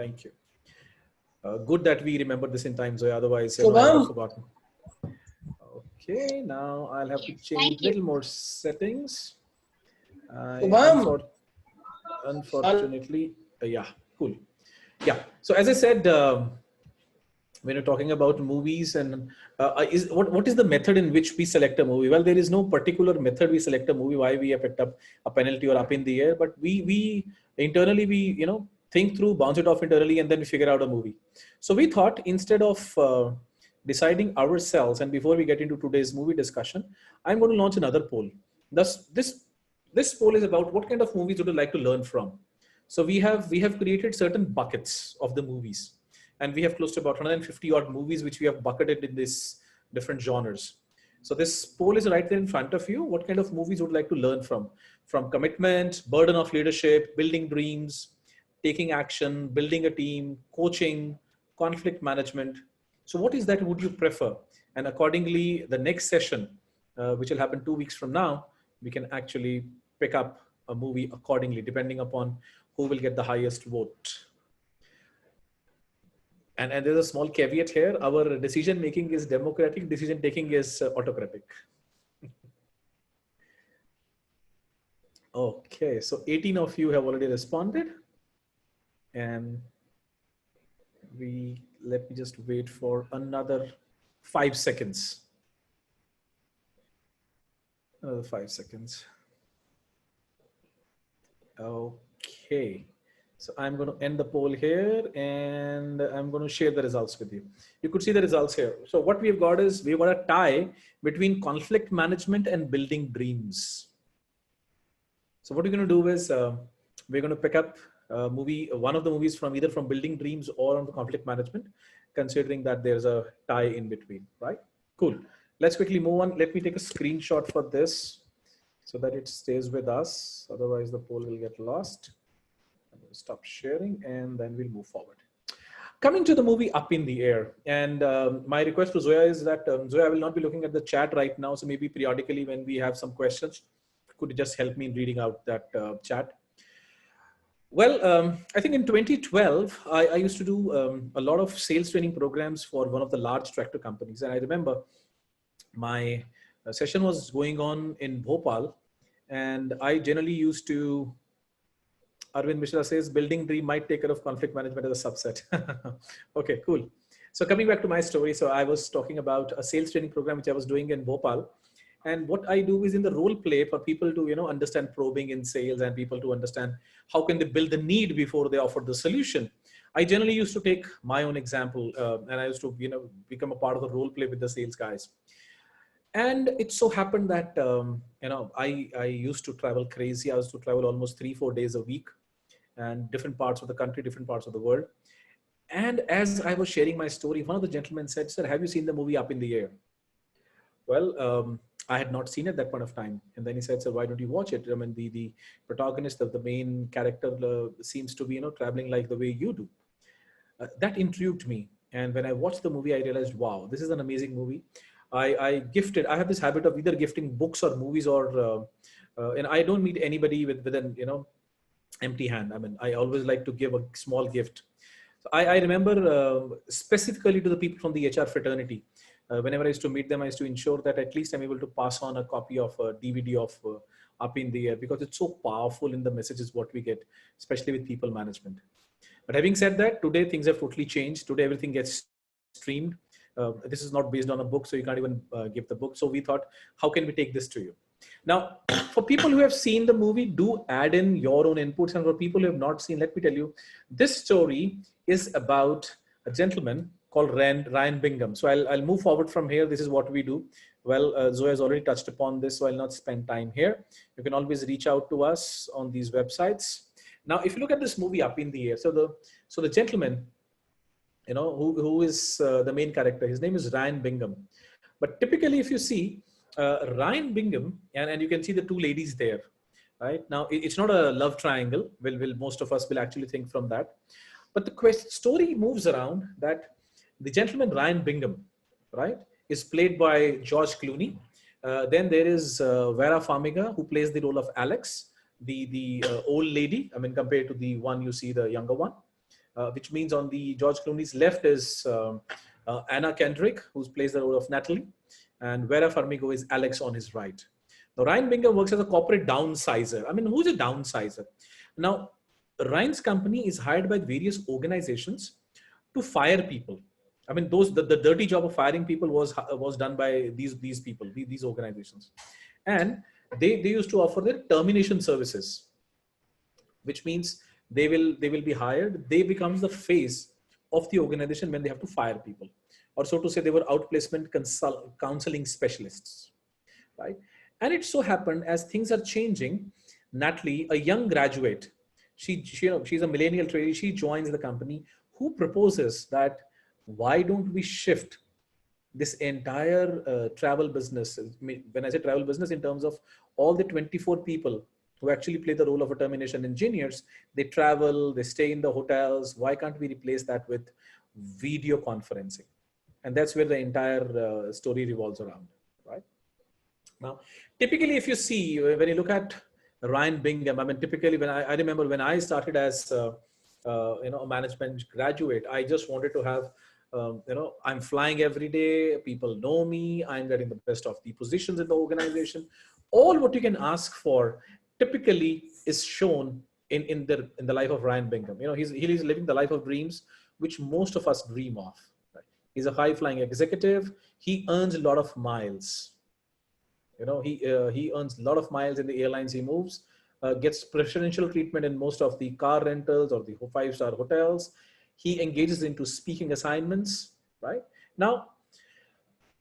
Thank you. Good that we remember this in time, Zoya. Otherwise, I would have Shubham, forgotten. Okay, now I'll have to Yes, change thank you. little more settings. I Shubham, unfortunately, yeah, cool. Yeah. So as I said, when you're talking about movies and is what is the method in which we select a movie? Well, there is no particular method we select a movie. Why we have picked up a penalty or up in the air, but we internally we think through, bounce it off internally, and then we figure out a movie. So we thought instead of deciding ourselves, and before we get into today's movie discussion, I'm going to launch another poll. Thus, this poll is about what kind of movies would you like to learn from. So we have created certain buckets of the movies, and we have close to about 150 odd movies which we have bucketed in this different genres. So this poll is right there in front of you. What kind of movies would you like to learn from commitment, burden of leadership, building dreams, taking action, building a team, coaching, conflict management? So what is that would you prefer? And accordingly, the next session, which will happen 2 weeks from now, we can actually pick up a movie accordingly, depending upon who will get the highest vote. And there's a small caveat here. Our decision making is democratic, decision taking is autocratic. Okay, so 18 of you have already responded. And let me just wait for another 5 seconds. Another 5 seconds. Okay. So I'm going to end the poll here and I'm going to share the results with you. You could see the results here. So what we've got is we've got a tie between conflict management and building dreams. So what we're going to do is we're going to pick up one of the movies from either from building dreams or on the conflict management, considering that there's a tie in between, right? Cool. Let's quickly move on. Let me take a screenshot for this so that it stays with us. Otherwise the poll will get lost. Stop sharing and then we'll move forward. Coming to the movie Up in the Air, and my request to Zoya is that Zoya, I will not be looking at the chat right now, so maybe periodically when we have some questions, could you just help me in reading out that chat? Well, I think in 2012, I used to do a lot of sales training programs for one of the large tractor companies, and I remember my session was going on in Bhopal, and I generally used to Arvind Mishra says building dream might take care of conflict management as a subset. Okay, cool. So coming back to my story. So I was talking about a sales training program, which I was doing in Bhopal. And what I do is in the role play for people to, understand probing in sales and people to understand how can they build the need before they offer the solution. I generally used to take my own example and I used to, become a part of the role play with the sales guys. And it so happened that, I used to travel crazy. I used to travel almost 3-4 days a week and different parts of the country, different parts of the world. And as I was sharing my story, one of the gentlemen said, "Sir, have you seen the movie Up in the Air?" Well, I had not seen it at that point of time. And then he said, "Sir, why don't you watch it? I mean, the protagonist of the main character seems to be, traveling like the way you do." That intrigued me. And when I watched the movie, I realized, wow, this is an amazing movie. I have this habit of either gifting books or movies and I don't meet anybody with an, empty hand. I mean, I always like to give a small gift. So I remember specifically to the people from the HR fraternity, whenever I used to meet them, I used to ensure that at least I'm able to pass on a copy of a DVD of Up in the Air, because it's so powerful in the messages what we get, especially with people management. But having said that, today things have totally changed. Today everything gets streamed. This is not based on a book, so you can't even give the book. So we thought, how can we take this to you? Now, for people who have seen the movie, do add in your own inputs. And for people who have not seen, let me tell you, this story is about a gentleman called Ryan Bingham. So I'll move forward from here. This is what we do. Well, Zoe has already touched upon this, so I'll not spend time here. You can always reach out to us on these websites. Now, if you look at this movie Up in the Air, so the gentleman, who is the main character, his name is Ryan Bingham. But typically, if you see, Ryan Bingham, and you can see the two ladies there, right? Now, it's not a love triangle. Will most of us will actually think from that. But the story moves around that the gentleman, Ryan Bingham, right, is played by George Clooney. Then there is Vera Farmiga, who plays the role of Alex, the old lady, I mean, compared to the one you see, the younger one. which means on the George Clooney's left is Anna Kendrick, who plays the role of Natalie, and Vera Farmiga is Alex on his right. Now, Ryan Bingham works as a corporate downsizer. I mean, who's a downsizer? Now, Ryan's company is hired by various organizations to fire people. I mean, the dirty job of firing people was done by these people, these organizations, and they used to offer their termination services, which means they will be hired. They becomes the face of the organization when they have to fire people, or so to say, they were outplacement counseling specialists, right? And it so happened as things are changing, Natalie, a young graduate, she's a millennial trainee. She joins the company, who proposes that why don't we shift this entire travel business. When I say travel business, in terms of all the 24 people who actually play the role of a termination engineers, they travel, they stay in the hotels. Why can't we replace that with video conferencing? And that's where the entire story revolves around, right? Now, typically, if you see, when you look at Ryan Bingham, I mean, typically when I remember when I started as a management graduate, I just wanted to have, I'm flying every day. People know me. I'm getting the best of the positions in the organization. All what you can ask for typically is shown in the life of Ryan Bingham. He's living the life of dreams, which most of us dream of. Right? He's a high flying executive. He earns a lot of miles. He earns a lot of miles in the airlines he moves, gets preferential treatment in most of the car rentals or the five-star hotels. He engages into speaking assignments, right? Now,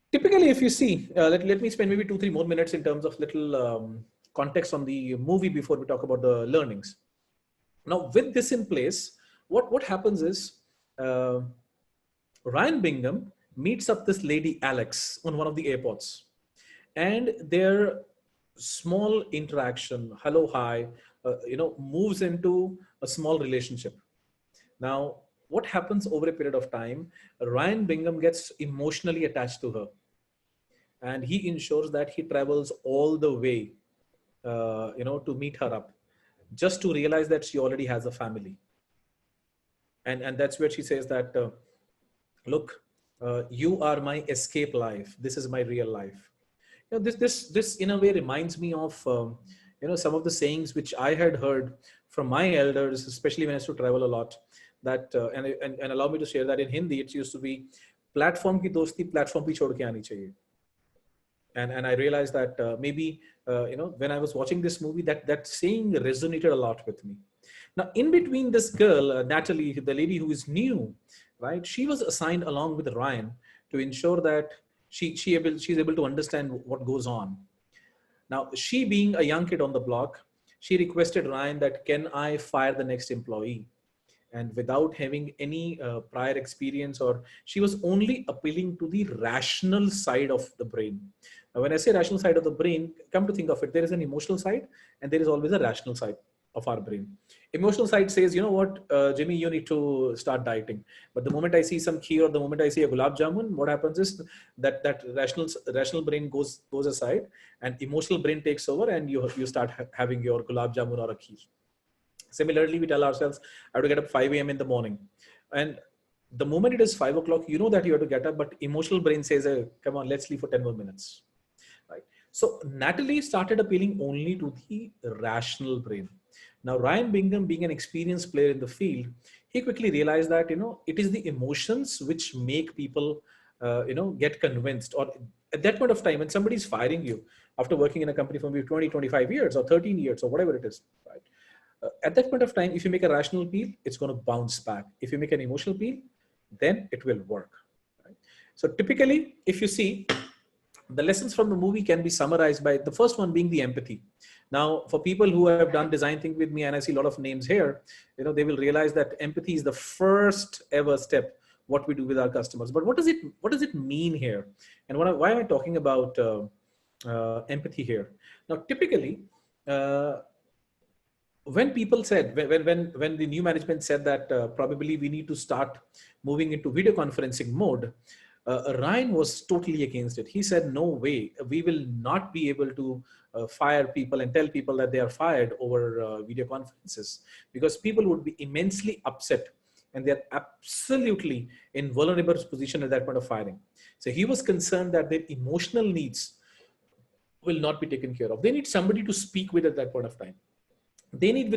typically, if you see, let me spend maybe 2-3 more minutes in terms of little context on the movie before we talk about the learnings. Now, with this in place, what happens is Ryan Bingham meets up this lady Alex on one of the airports, and their small interaction, hello, hi, moves into a small relationship. Now, what happens over a period of time? Ryan Bingham gets emotionally attached to her, and he ensures that he travels all the way, to meet her up, just to realize that she already has a family. And that's where she says that, look, you are my escape life. This is my real life. This in a way reminds me of some of the sayings which I had heard from my elders, especially when I used to travel a lot. That and allow me to share that in Hindi. It used to be, platform ki dosti platform pe chhod ke aani chahiye. And I realized that maybe when I was watching this movie, that saying resonated a lot with me. Now, in between this girl, Natalie, the lady who is new, right? She was assigned along with Ryan to ensure that she's able to understand what goes on. Now, she being a young kid on the block, she requested Ryan that, can I fire the next employee? And without having any prior experience, or she was only appealing to the rational side of the brain. Now, when I say rational side of the brain, come to think of it, there is an emotional side and there is always a rational side of our brain. Emotional side says, you know what, Jimmy, you need to start dieting. But the moment I see some kheer, or the moment I see a gulab jamun, what happens is that rational brain goes aside, and emotional brain takes over, and you start having your gulab jamun or a kheer. Similarly, we tell ourselves, I have to get up 5 a.m. in the morning. And the moment it is 5 o'clock, you know that you have to get up, but emotional brain says, come on, let's sleep for 10 more minutes. Right? So Natalie started appealing only to the rational brain. Now, Ryan Bingham, being an experienced player in the field, he quickly realized that, it is the emotions which make people, get convinced. Or at that point of time, when somebody is firing you after working in a company for maybe 20, 25 years or 13 years or whatever it is, right? At that point of time, if you make a rational appeal, it's going to bounce back. If you make an emotional appeal, then it will work. Right? So typically, if you see, the lessons from the movie can be summarized by the first one being the empathy. Now, for people who have done design think with me, and I see a lot of names here, they will realize that empathy is the first ever step what we do with our customers. But what does it mean here? And why am I talking about empathy here? Now, typically, when people said, when the new management said that probably we need to start moving into video conferencing mode, Ryan was totally against it. He said, no way, we will not be able to fire people and tell people that they are fired over video conferences, because people would be immensely upset and they're absolutely in vulnerable position at that point of firing. So he was concerned that their emotional needs will not be taken care of. They need somebody to speak with at that point of time. They need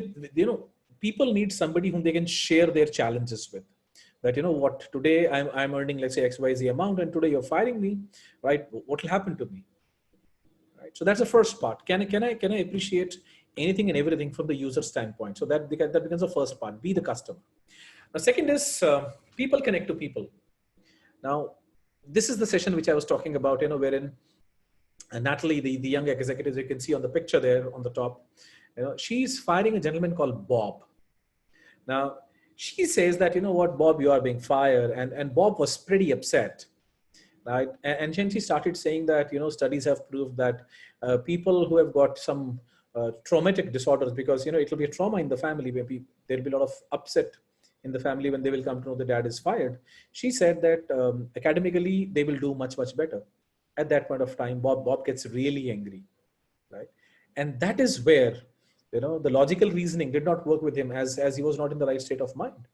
people need somebody whom they can share their challenges with. That, what, today I'm earning, let's say, XYZ amount, and today you're firing me, right? What will happen to me? Right. So that's the first part. Can I appreciate anything and everything from the user standpoint? So that becomes the first part. Be the customer. The second is people connect to people. Now, this is the session which I was talking about, wherein Natalie, the young executive, you can see on the picture there on the top, she's firing a gentleman called Bob. Now, she says that, what, Bob, you are being fired. And Bob was pretty upset. Right. And then she started saying that, studies have proved that people who have got some traumatic disorders, because, it will be a trauma in the family where there'll be a lot of upset in the family when they will come to know the dad is fired. She said that academically, they will do much, much better. At that point of time, Bob gets really angry. Right. And that is where, the logical reasoning did not work with him, as he was not in the right state of mind.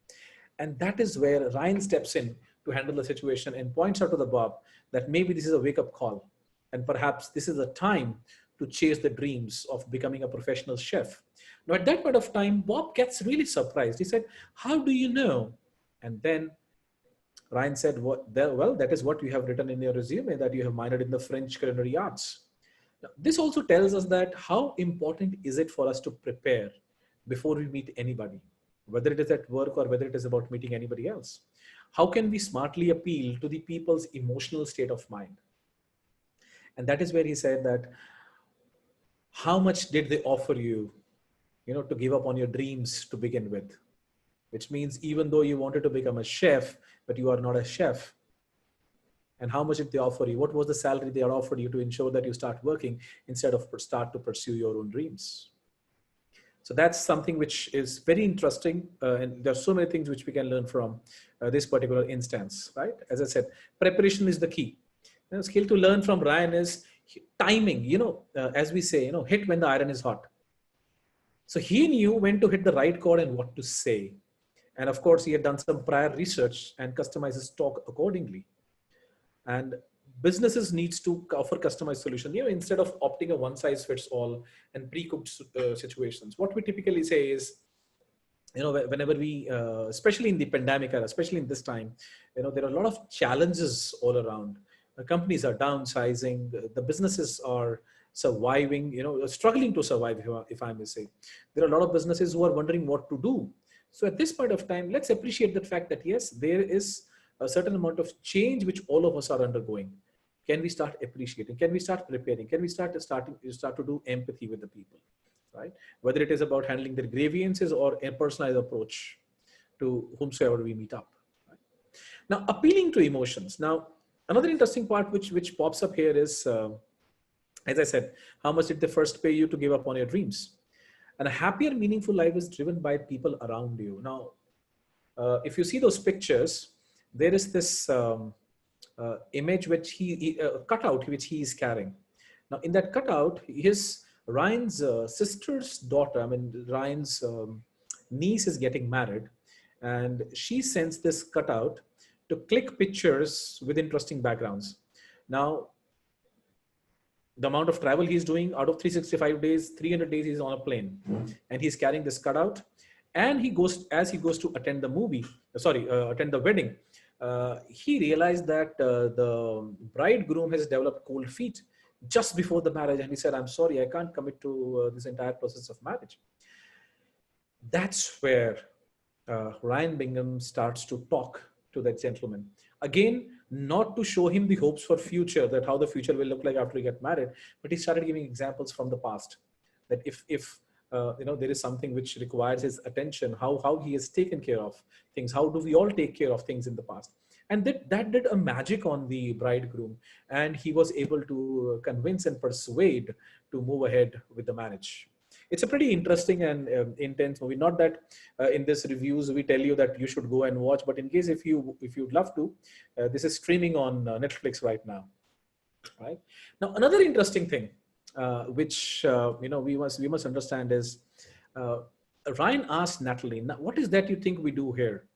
And that is where Ryan steps in to handle the situation and points out to the Bob that maybe this is a wake-up call. And perhaps this is a time to chase the dreams of becoming a professional chef. Now, at that point of time, Bob gets really surprised. He said, how do you know? And then Ryan said, well, that is what you have written in your resume, that you have minored in the French culinary arts. Now, this also tells us that how important is it for us to prepare before we meet anybody, whether it is at work or whether it is about meeting anybody else. How can we smartly appeal to the people's emotional state of mind? And that is where he said that, how much did they offer you, to give up on your dreams to begin with? Which means even though you wanted to become a chef, but you are not a chef. And how much did they offer you? What was the salary they offered you to ensure that you start working instead of start to pursue your own dreams? So that's something which is very interesting. And there's so many things which we can learn from this particular instance, right? As I said, preparation is the key. Skill to learn from Ryan is timing, as we say, hit when the iron is hot. So he knew when to hit the right chord and what to say. And of course, he had done some prior research and customized his talk accordingly. And businesses needs to offer customized solution, instead of opting a one size fits all and pre-cooked situations. What we typically say is, whenever we, especially in the pandemic era, especially in this time, there are a lot of challenges all around. The companies are downsizing, the businesses are surviving, struggling to survive, if I may say. There are a lot of businesses who are wondering what to do. So at this point of time, let's appreciate the fact that yes, there is a certain amount of change which all of us are undergoing. Can we start appreciating? Can we start preparing? Can we start to do empathy with the people, right? Whether it is about handling their grievances or a personalized approach to whomsoever we meet up. Right? Now, appealing to emotions. Now, another interesting part which pops up here is, as I said, how much did they first pay you to give up on your dreams? And a happier, meaningful life is driven by people around you. Now, if you see those pictures, there is this image which he cutout which he is carrying. Now, in that cutout, Ryan's sister's daughter, Ryan's niece is getting married, and she sends this cutout to click pictures with interesting backgrounds. Now, the amount of travel he's doing, out of 365 days, 300 days he's on a plane, and he's carrying this cutout. And as he goes to attend the wedding, he realized that the bridegroom has developed cold feet just before the marriage. And he said, I'm sorry, I can't commit to this entire process of marriage. That's where Ryan Bingham starts to talk to that gentleman. Again, not to show him the hopes for future, that how the future will look like after we get married, but he started giving examples from the past, that if there is something which requires his attention, how he has taken care of things, how do we all take care of things in the past. And that did a magic on the bridegroom, and he was able to convince and persuade to move ahead with the marriage. It's a pretty interesting and intense movie. Not that in this reviews we tell you that you should go and watch, but in case if you'd love to, this is streaming on Netflix right now. Right now, another interesting thing which we must understand is Ryan asked Natalie, "Now, what is that you think we do here?"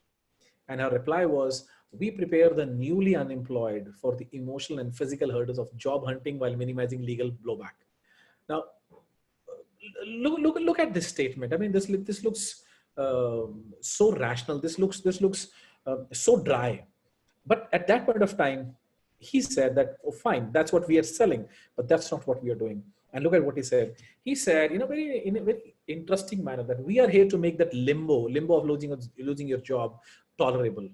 And her reply was, we prepare the newly unemployed for the emotional and physical hurdles of job hunting while minimizing legal blowback. Now, look at this statement. I mean, this looks so rational. This looks so dry. But at that point of time, he said that, oh, fine, that's what we are selling, but that's not what we are doing. And look at what he said. He said, in a very interesting manner, that we are here to make that limbo of losing your job tolerable,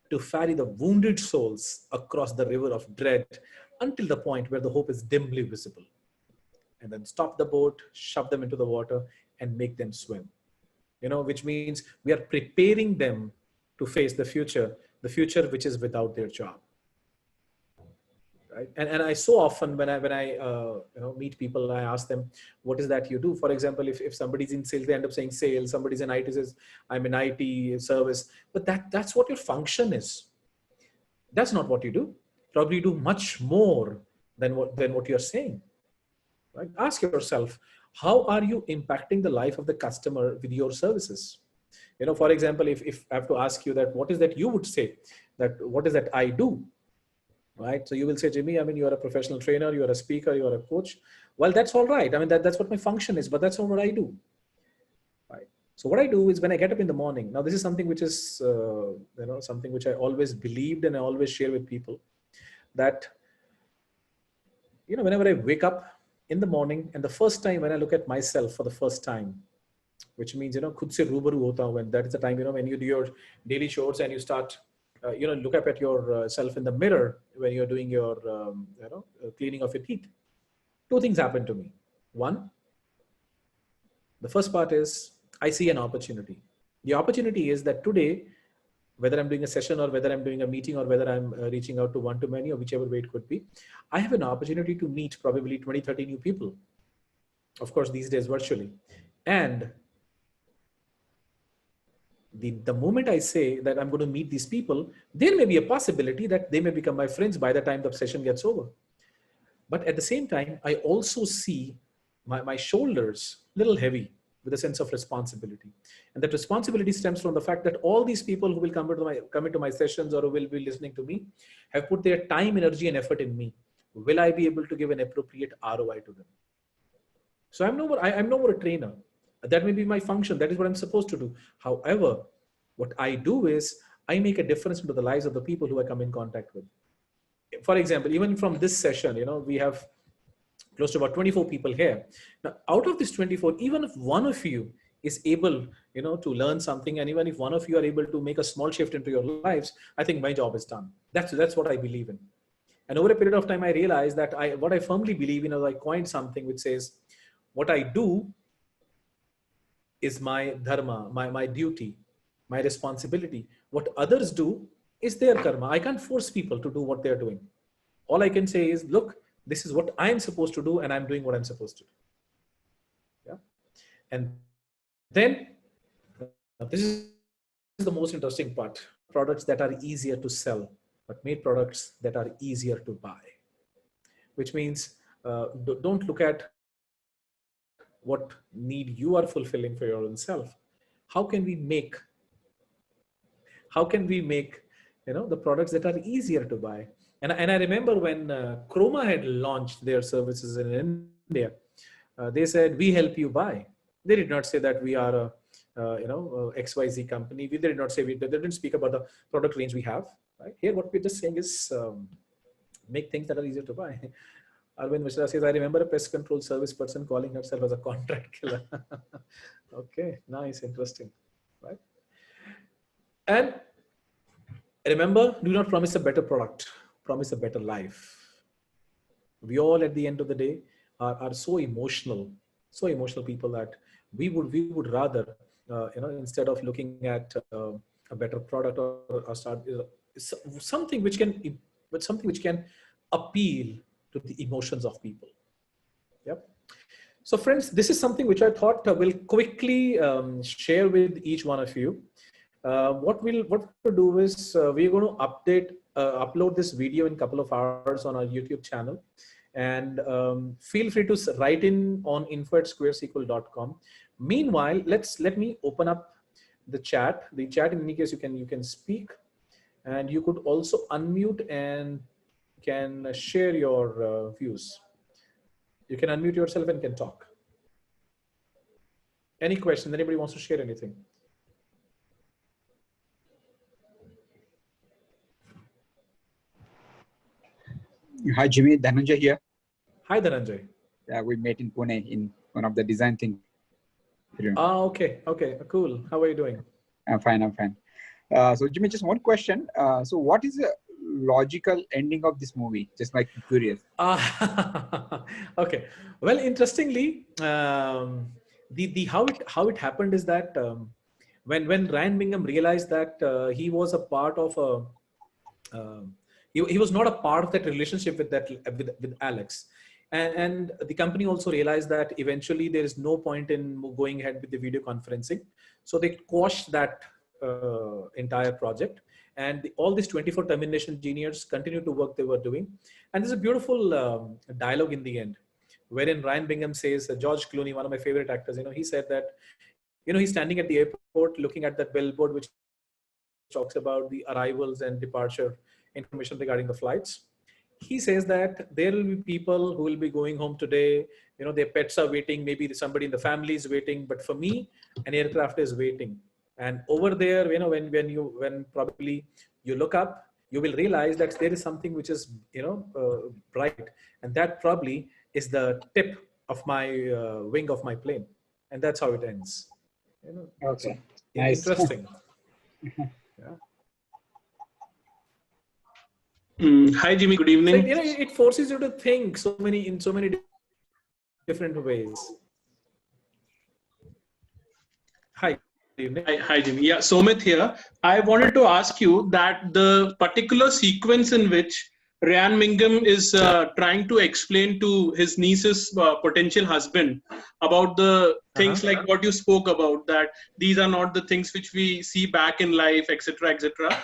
to ferry the wounded souls across the river of dread until the point where the hope is dimly visible, and then stop the boat, shove them into the water, and make them swim. Which means we are preparing them to face the future which is without their job. Right? And I so often when I meet people, I ask them, what is that you do? For example, if somebody's in sales, they end up saying sales. Somebody's in IT, says I'm in IT service. But that's what your function is. That's not what you do. Probably do much more than what you're saying. Right? Ask yourself, how are you impacting the life of the customer with your services? For example, if I have to ask you that, what is that you would say, that what is that I do? Right? So you will say, Jimmy, I mean, you're a professional trainer, you're a speaker, you're a coach. Well, that's all right. I mean, that's what my function is, but that's not what I do. Right? So what I do is when I get up in the morning, now this is something which is, something which I always believed and I always share with people, that, whenever I wake up in the morning and the first time when I look at myself for the first time, which means, khud se rubaru hota hu, when that is the time, when you do your daily chores and you start, look up at yourself in the mirror when you're doing your, cleaning of your teeth. Two things happen to me. One, the first part is I see an opportunity. The opportunity is that today, whether I'm doing a session or whether I'm doing a meeting or whether I'm reaching out to one-to-many or whichever way it could be, I have an opportunity to meet probably 20, 30 new people. Of course, these days virtually. And the moment I say that I'm going to meet these people, there may be a possibility that they may become my friends by the time the session gets over. But at the same time, I also see my shoulders a little heavy with a sense of responsibility. And that responsibility stems from the fact that all these people who will come into my sessions or who will be listening to me have put their time, energy, and effort in me. Will I be able to give an appropriate ROI to them? So I'm no more a trainer. That may be my function. That is what I'm supposed to do. However, what I do is I make a difference into the lives of the people who I come in contact with. For example, even from this session, we have close to about 24 people here. Now, out of this 24, even if one of you is able, to learn something, and even if one of you are able to make a small shift into your lives, I think my job is done. That's what I believe in. And over a period of time, I realized that what I firmly believe in is I coined something which says, what I do is my dharma, my duty, my responsibility. What others do is their karma. I can't force people to do what they're doing. All I can say is, look, this is what I'm supposed to do, and I'm doing what I'm supposed to do. Yeah. And then this is the most interesting part. Products that are easier to sell, but made products that are easier to buy. Which means don't look at what need you are fulfilling for your own self. How can we make the products that are easier to buy? And I remember when Chroma had launched their services in India, they said, we help you buy. They did not say that we are a XYZ company. They did not say, they didn't speak about the product range we have. Right? Here, what we're just saying is make things that are easier to buy. Arvind Mishra says, I remember a pest control service person calling herself as a contract killer. Okay, nice, interesting, right? And remember, do not promise a better product, promise a better life. We all, at the end of the day, are so emotional people that we would rather, instead of looking at a better product or start something which can appeal to the emotions of people. Yep. So friends, this is something which I thought will quickly share with each one of you. What we'll do is we're going to upload this video in a couple of hours on our YouTube channel. And feel free to write in on info@squaresql.com. Meanwhile, let me open up the chat. The chat, in any case, you can speak, and you could also unmute and can share your views. You can unmute yourself and can talk. Any questions? Anybody wants to share anything? Hi, Jimmy. Dhananjay here. Hi, Dhananjay. Yeah, we met in Pune in one of the design things. Ah, okay. Okay, cool. How are you doing? I'm fine. I'm fine. So, Jimmy, just one question. So, what is the logical ending of this movie? Just like curious. Okay. Well, interestingly, the how it happened is that when Ryan Bingham realized that he was a part of he was not a part of that relationship with with Alex, and the company also realized that eventually there is no point in going ahead with the video conferencing, so they quashed that entire project, and all these 24 termination engineers continued to work they were doing. And there's a beautiful dialogue in the end wherein Ryan Bingham says, George Clooney, one of my favorite actors, he said that, he's standing at the airport looking at that billboard which talks about the arrivals and departure information regarding the flights. He says that there will be people who will be going home today, their pets are waiting, maybe somebody in the family is waiting, but for me, an aircraft is waiting. And over there, when probably you look up, you will realize that there is something which is, bright, and that probably is the tip of my wing of my plane, and that's how it ends. Okay, so nice. Interesting. Yeah. Hi, Jimmy. Good evening. So, it forces you to think in so many different ways. Hi, good evening. Hi, Jimmy. Yeah, Somit here. I wanted to ask you that the particular sequence in which Ryan Bingham is trying to explain to his niece's potential husband about the things like what you spoke about, that these are not the things which we see back in life, etc., etc.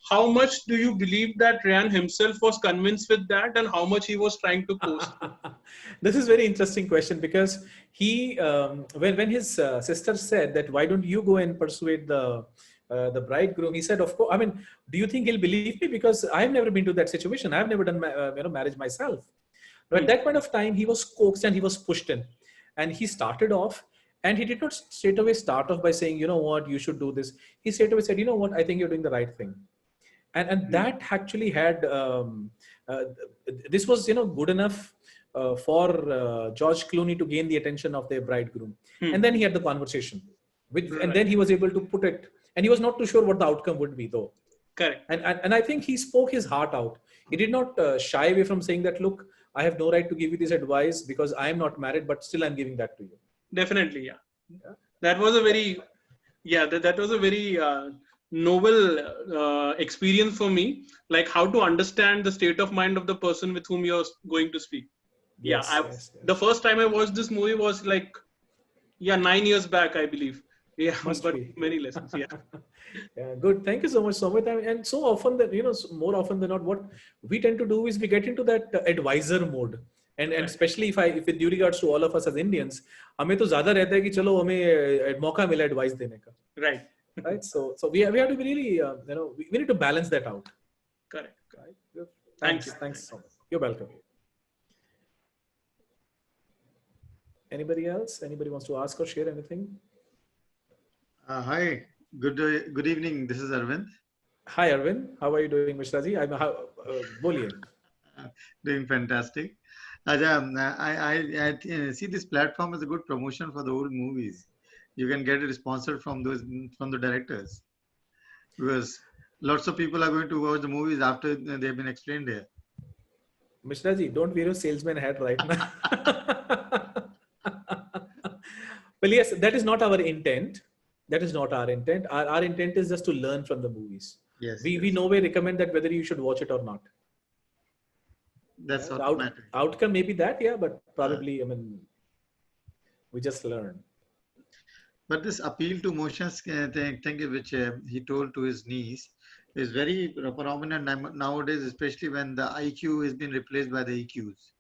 How much do you believe that Ryan himself was convinced with that, and how much he was trying to post? This is very interesting question, because he, when his sister said that, why don't you go and persuade the bridegroom, he said, of course. I mean, do you think he'll believe me? Because I've never been to that situation. I've never done marriage myself. But at that point of time, he was coaxed and he was pushed in, and he started off. And he did not straight away start off by saying, you know what, you should do this. He straight away said, you know what, I think you're doing the right thing. And that actually had this was good enough for George Clooney to gain the attention of their bridegroom. And then he had the conversation and then he was able to put it, and he was not too sure what the outcome would be, though. Correct. And I think he spoke his heart out. He did not shy away from saying that, look, I have no right to give you this advice because I am not married, but still I'm giving that to you. Definitely, yeah. That was a very that was a very noble experience for me, like how to understand the state of mind of the person with whom you're going to speak. Yes, yes. The first time I watched this movie was like 9 years back, I believe. Yeah, Must but be. many lessons. Yeah. Yeah, good. Thank you so much, Somit. And so often that, more often than not, what we tend to do is we get into that advisor mode. And especially if with due regards to all of us as Indians, हमें तो ज़्यादा रहता है कि चलो हमें मौका मिला advice देने का. Right. Right. So we have to be really, we need to balance that out. Correct. Right. Good. Thank you. Thanks so much. You're welcome. Anybody else? Anybody wants to ask or share anything? Hi. Good evening. This is Arvind. Hi, Arvind. How are you doing, Mishra ji? Boliye. Doing fantastic. I see this platform as a good promotion for the old movies. You can get it sponsored from the directors, because lots of people are going to watch the movies after they've been explained here. Mishra ji, don't wear your salesman hat right now. Well, yes, that is not our intent. That is not our intent. Our intent is just to learn from the movies. Yes. We no way recommend that whether you should watch it or not. That's the what matters. Outcome may be that, yeah, but probably, we just learn. But this appeal to emotions thing which he told to his niece is very prominent nowadays, especially when the IQ has been replaced by the EQs.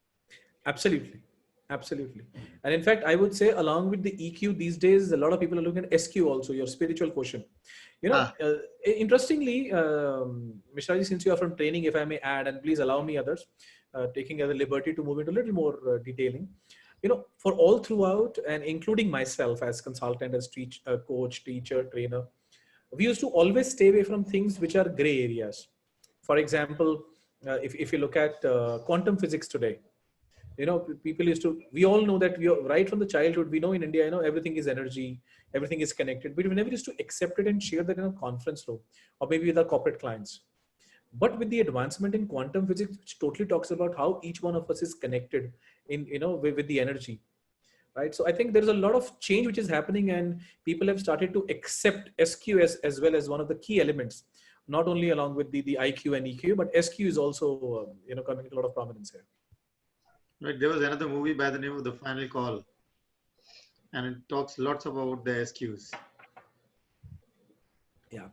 Absolutely. Absolutely. And in fact, I would say along with the EQ these days, a lot of people are looking at SQ also, your spiritual quotient. Interestingly, Mishraji, since you are from training, if I may add, and please allow me others, taking the liberty to move into a little more detailing. For all throughout, and including myself as consultant, as coach, teacher, trainer, we used to always stay away from things which are gray areas. For example, if you look at quantum physics today, people used to, we all know that right from the childhood, we know in India, everything is energy, everything is connected, but we never used to accept it and share that in a conference room or maybe with our corporate clients. But with the advancement in quantum physics, which totally talks about how each one of us is connected with the energy, right? So I think there's a lot of change which is happening, and people have started to accept SQ as well as one of the key elements, not only along with the IQ and EQ, but SQ is also coming into a lot of prominence here. Right. There was another movie by the name of The Final Call, and it talks lots about the SQs. Yeah.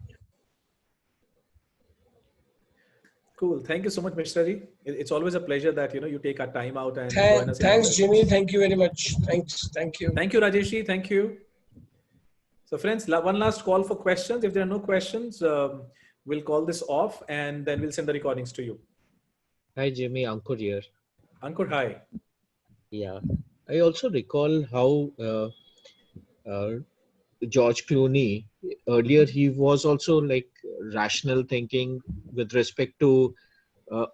Cool. Thank you so much, Mr. Ji. It's always a pleasure that you take our time out and join us. Thanks, Jimmy. Thank you very much. Thanks. Thank you. Thank you, Rajesh Ji. Thank you. So, friends, one last call for questions. If there are no questions, we'll call this off, and then we'll send the recordings to you. Hi, Jimmy. Ankur here. Ankur, hi. Yeah. I also recall how George Clooney, earlier he was also like rational thinking with respect to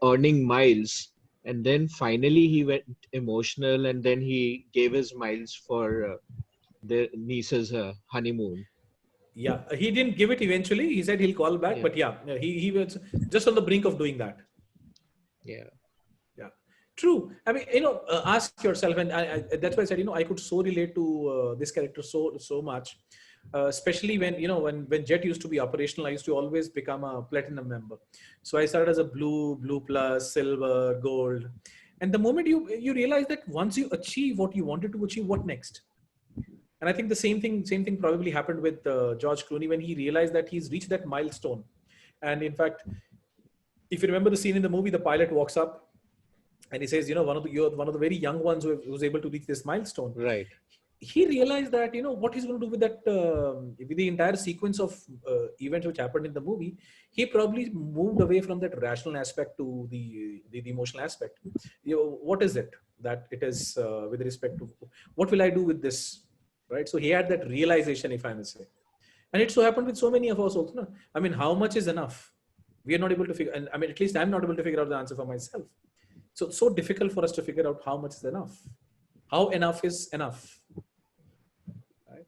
earning miles, and then finally he went emotional, and then he gave his miles for their niece's honeymoon. Yeah, he didn't give it eventually. He said he'll call back, but yeah, he was just on the brink of doing that. Yeah. True. I mean, ask yourself, and that's why I said, I could so relate to this character so much, especially when when Jet used to be operational. I used to always become a platinum member. So I started as a blue plus, silver, gold, and the moment you realize that once you achieve what you wanted to achieve, what next? And I think the same thing probably happened with George Clooney when he realized that he's reached that milestone. And in fact, if you remember the scene in the movie, the pilot walks up and he says, you're one of the very young ones who was able to reach this milestone. Right. He realized that, what he's going to do with that, with the entire sequence of events which happened in the movie, he probably moved away from that rational aspect to the emotional aspect. What is it that it is with respect to, what will I do with this? Right. So he had that realization, if I may say. And it so happened with so many of us also. No? I mean, how much is enough? We are not able to figure, and I mean, at least I'm not able to figure out the answer for myself. So it's so difficult for us to figure out how much is enough. How enough is enough. Right?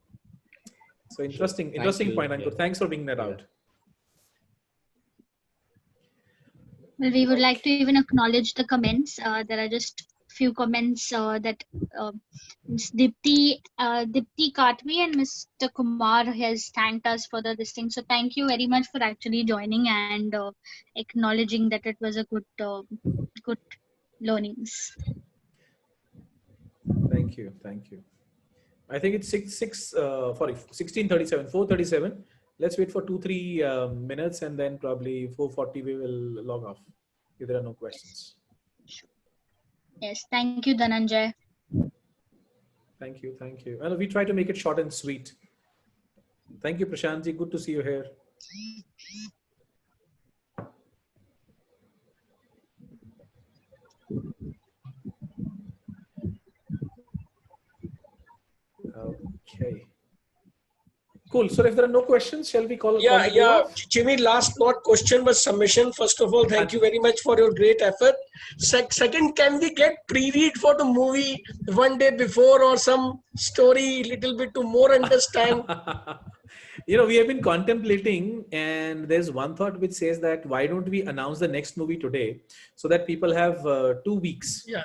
So interesting point, Ankur. Yeah. Thanks for bringing that out. Well, we would like to even acknowledge the comments. There are just few comments that Ms. Dipti Katmi and Mr. Kumar has thanked us for this thing. So thank you very much for actually joining and acknowledging that it was a good learnings. Thank you. I think it's 16:37, 4:37. Let's wait for 2-3 minutes, and then probably 4:40 we will log off if there are no questions. Yes, thank you, Dhananjay. Thank you. Well, we try to make it short and sweet. Thank you, Prashantji. Good to see you here. Okay. Cool. So if there are no questions, shall we call? Jimmy, last not question but submission. First of all, thank you very much for your great effort. Second, can we get pre-read for the movie one day before or some story little bit to more understand? We have been contemplating, and there's one thought which says that why don't we announce the next movie today so that people have 2 weeks. Yeah.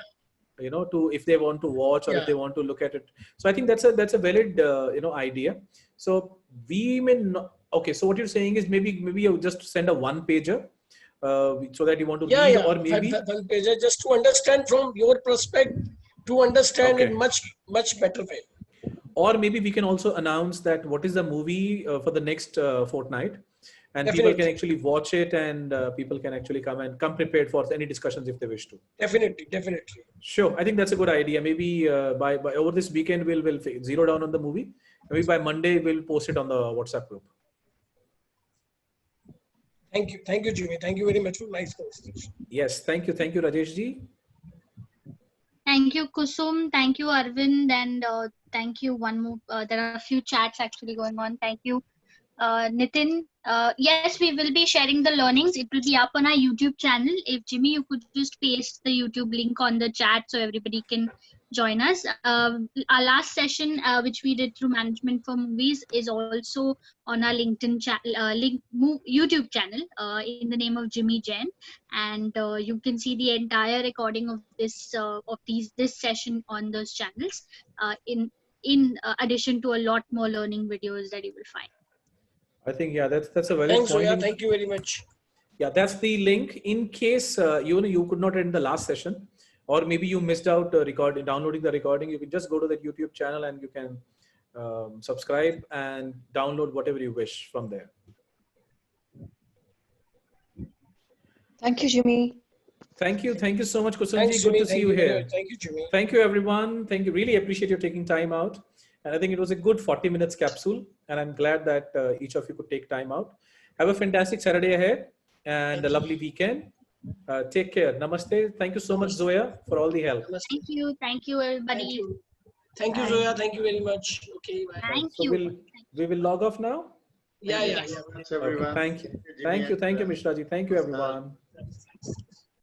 To if they want to watch or if they want to look at it. So I think that's a valid idea. So we may not. Okay, so what you're saying is maybe you just send a one-pager so that you want to read, or maybe one pager just to understand from your perspective, to understand in much better way. Or maybe we can also announce that what is the movie for the next fortnight, and people can Definitely. actually watch it, and people can actually come prepared for any discussions if they wish to. Definitely. Sure, I think that's a good idea. Maybe by over this weekend we'll zero down on the movie. Maybe by Monday we'll post it on the WhatsApp group. Thank you, Jimmy. Thank you very much for nice conversation. Yes, thank you, Rajesh ji. Thank you, Kusum. Thank you, Arvind. And thank you. One more. There are a few chats actually going on. Thank you, Nitin. Yes, we will be sharing the learnings. It will be up on our YouTube channel. If Jimmy, you could just paste the YouTube link on the chat so everybody can join us. Our last session, which we did through Management for Movies, is also on our LinkedIn YouTube channel in the name of Jimmy Jain, and you can see the entire recording of this session on those channels. In addition to a lot more learning videos that you will find. I think that's a very Thanks, Zoya. point. Thank you very much. Yeah, that's the link. In case you could not attend the last session, or maybe you missed out downloading the recording, you can just go to the YouTube channel and you can subscribe and download whatever you wish from there. Thank you, Jimmy. Thank you so much, Kusumji. Thanks, Good Jimmy. to see Thank you you very here. much. Thank you, Jimmy. Thank you, everyone. Thank you. Really appreciate you taking time out. And I think it was a good 40 minutes capsule. And I'm glad that each of you could take time out. Have a fantastic Saturday ahead and a lovely weekend. Take care. Namaste. Thank you so much, Zoya, for all the help. Thank you, everybody. Thank you. Thank you, Zoya. Thank you very much. Okay, bye. Thank So you. we will log off now. Yeah. Thanks, everyone. Okay, thank you. Jimmy Thank you, and, Mishra ji. Thank you, everyone. Thanks.